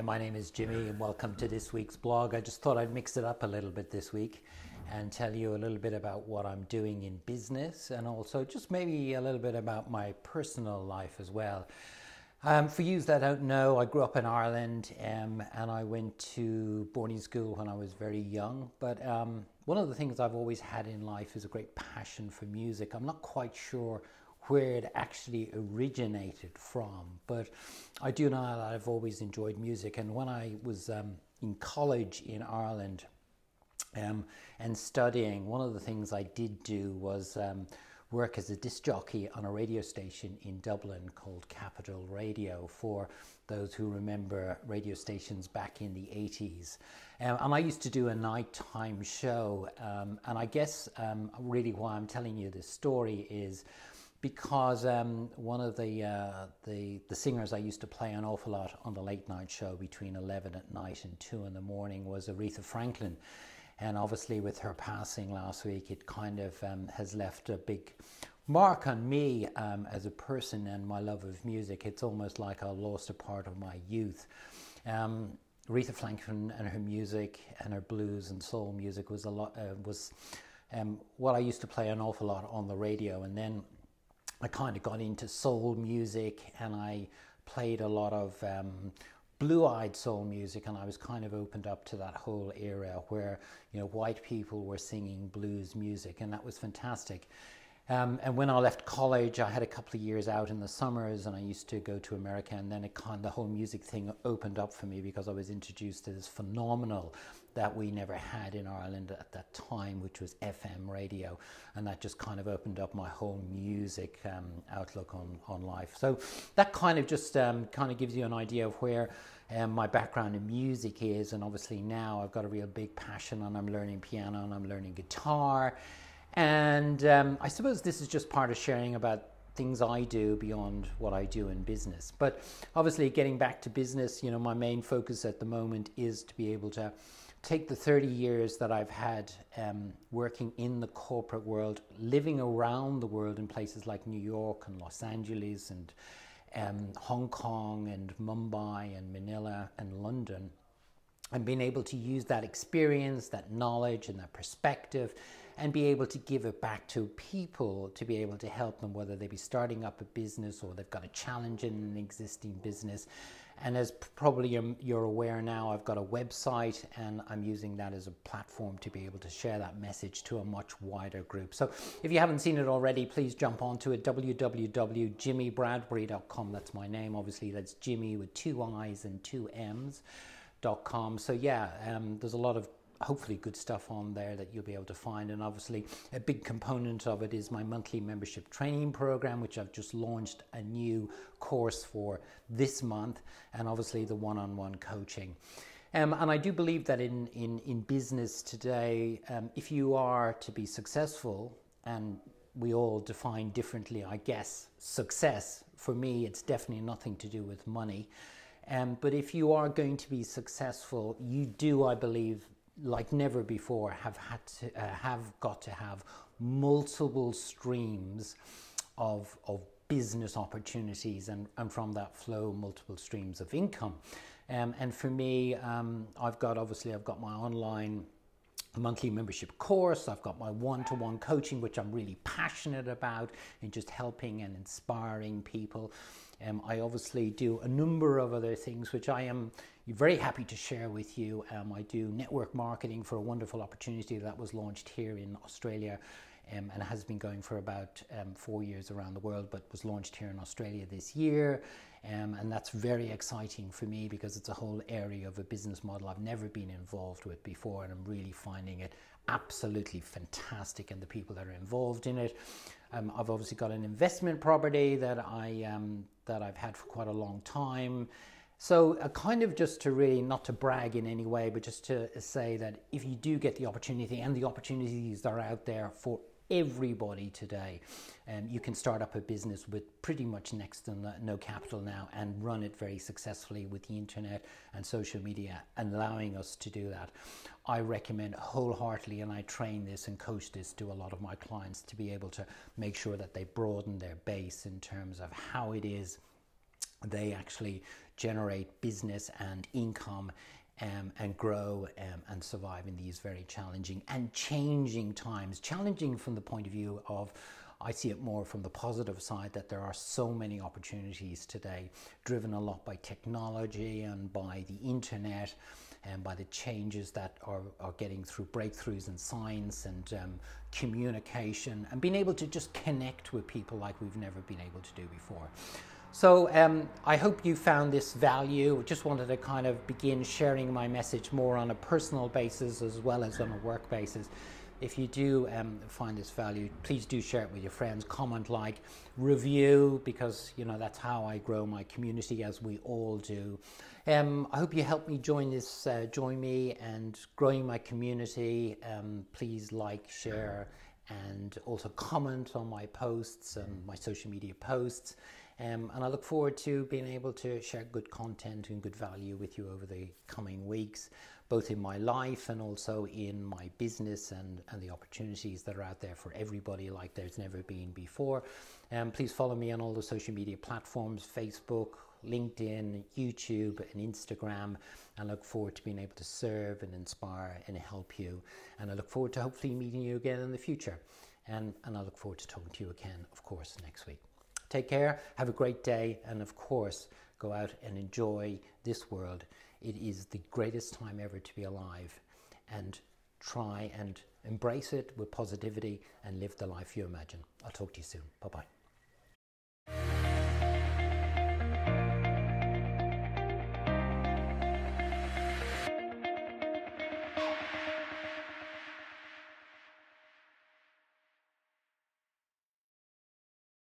my name is Jimmy and welcome to this week's blog. I just thought I'd mix it up a little bit this week and tell you a little bit about what I'm doing in business and also just maybe a little bit about my personal life as well. For you that don't know, I grew up in Ireland and I went to boarding school when I was very young. But one of the things I've always had in life is a great passion for music. I'm not quite sure where it actually originated from, but I do know that I've always enjoyed music. And when I was in college in Ireland and studying, one of the things I did do was work as a disc jockey on a radio station in Dublin called Capital Radio, for those who remember radio stations back in the 80s. And I used to do a nighttime show, and I guess really why I'm telling you this story is because one of the singers I used to play an awful lot on the late night show between 11 at night and 2 in the morning was Aretha Franklin. And obviously with her passing last week, it kind of has left a big mark on me as a person and my love of music. It's almost like I lost a part of my youth. Aretha Franklin and her music and her blues and soul music was what I used to play an awful lot on the radio. And then I kind of got into soul music and I played a lot of blue-eyed soul music, and I was kind of opened up to that whole era where, you know, white people were singing blues music, and that was fantastic. And when I left college, I had a couple of years out in the summers and I used to go to America, and then the whole music thing opened up for me because I was introduced to this phenomenal that we never had in Ireland at that time, which was FM radio, and that just kind of opened up my whole music outlook on life. So that kind of just kind of gives you an idea of where my background in music is, and obviously now I've got a real big passion and I'm learning piano and I'm learning guitar. And I suppose this is just part of sharing about things I do beyond what I do in business. But obviously getting back to business, you know, my main focus at the moment is to be able to take the 30 years that I've had working in the corporate world, living around the world in places like New York and Los Angeles and Hong Kong and Mumbai and Manila and London, and being able to use that experience, that knowledge and that perspective, and be able to give it back to people to be able to help them, whether they be starting up a business or they've got a challenge in an existing business. And as probably you're aware now, I've got a website and I'm using that as a platform to be able to share that message to a much wider group. So if you haven't seen it already, please jump onto it, www.jimmybradbury.com. That's my name. Obviously, that's Jimmy with 2 I's and 2 M's.com. So yeah, there's a lot of hopefully good stuff on there that you'll be able to find. And obviously a big component of it is my monthly membership training program, which I've just launched a new course for this month, and obviously the one-on-one coaching. And I do believe that in business today, if you are to be successful, and we all define differently, I guess, success, for me, it's definitely nothing to do with money. But if you are going to be successful, you do, I believe, like never before, have got to have multiple streams of business opportunities, and from that flow multiple streams of income. And for me, I've got my online monthly membership course. I've got my one-to-one coaching, which I'm really passionate about in just helping and inspiring people. I obviously do a number of other things, which I am very happy to share with you. I do network marketing for a wonderful opportunity that was launched here in Australia and has been going for about 4 years around the world, but was launched here in Australia this year. And that's very exciting for me because it's a whole area of a business model I've never been involved with before, and I'm really finding it absolutely fantastic, and the people that are involved in it. I've obviously got an investment property that I've had for quite a long time. So kind of just to really, not to brag in any way, but just to say that if you do get the opportunity, and the opportunities are out there for everybody today, you can start up a business with pretty much next to no capital now and run it very successfully with the internet and social media allowing us to do that. I recommend wholeheartedly, and I train this and coach this to a lot of my clients, to be able to make sure that they broaden their base in terms of how it is they actually generate business and income, and grow, and survive in these very challenging and changing times. Challenging from the point of view of, I see it more from the positive side, that there are so many opportunities today, driven a lot by technology and by the internet, and by the changes that are getting through breakthroughs in science and communication, and being able to just connect with people like we've never been able to do before. So I hope you found this value. Just wanted to kind of begin sharing my message more on a personal basis as well as on a work basis. If you do find this value, please do share it with your friends, comment, like, review, because that's how I grow my community, as we all do. I hope you help me join me and growing my community. Please like, share, and also comment on my posts and my social media posts. And I look forward to being able to share good content and good value with you over the coming weeks, both in my life and also in my business, and the opportunities that are out there for everybody like there's never been before. Please follow me on all the social media platforms, Facebook, LinkedIn, YouTube, and Instagram. I look forward to being able to serve and inspire and help you. And I look forward to hopefully meeting you again in the future. And I look forward to talking to you again, of course, next week. Take care, have a great day, and of course, go out and enjoy this world. It is the greatest time ever to be alive, and try and embrace it with positivity and live the life you imagine. I'll talk to you soon. Bye-bye.